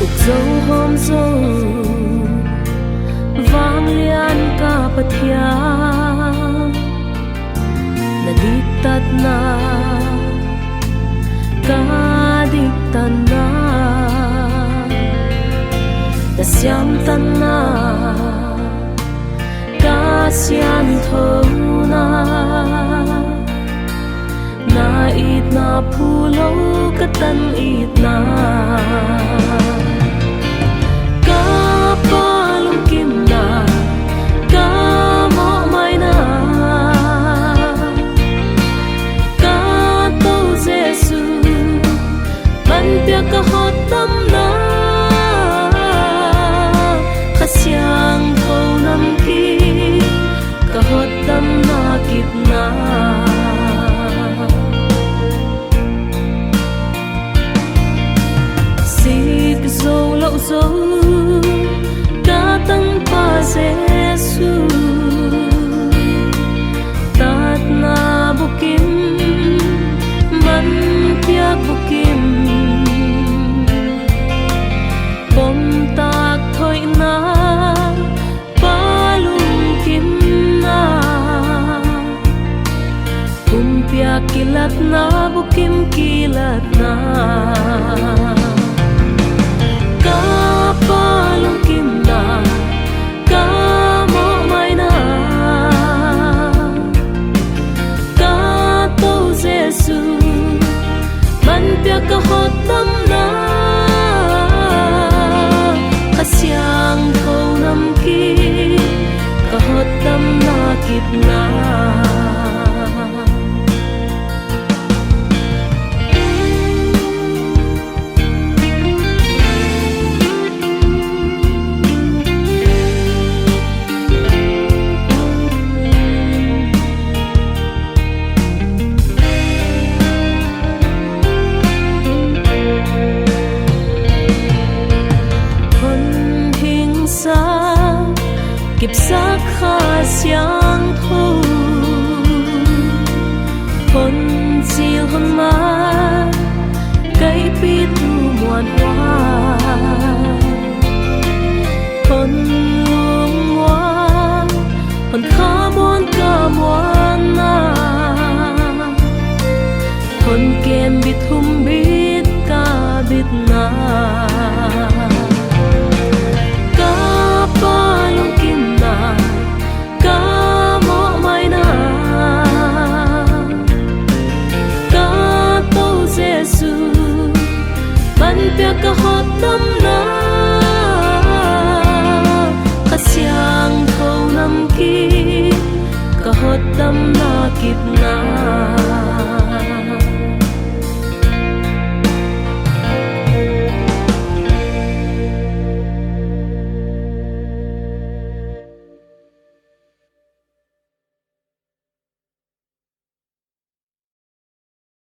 uk dấu hôm dấu vang lian ka pathia na diktat na ka diktat na ta siam tan na ka sian thâu na na it na phulo ka tan it na ka palum kim na ka mo mai na ka to Jesu ban pia ka hot tam na ka siang thâu nam ki ka hot tam na kip na dấu lậu dấu ca tăng pa Giêsu tat na bukim man piak bukim bom tak thoi na palung kim na piak kilat na bukim kilat na palung kim na ka mo mai na ka to Jesu man pia ka hot tam na ka siang ko nam ki ka hot tam na kip na kịp sắc kha siang thu hôn chiều hôn má cây pi tu muôn hoa hôn luông hoa hôn khá buồn cả muôn na hôn kem bít hum bít cả bít na palung kim na ka mo mai na ka to Jesu ban pia ka hot tam na ka siang thâu nam ki ka hot tam na kip na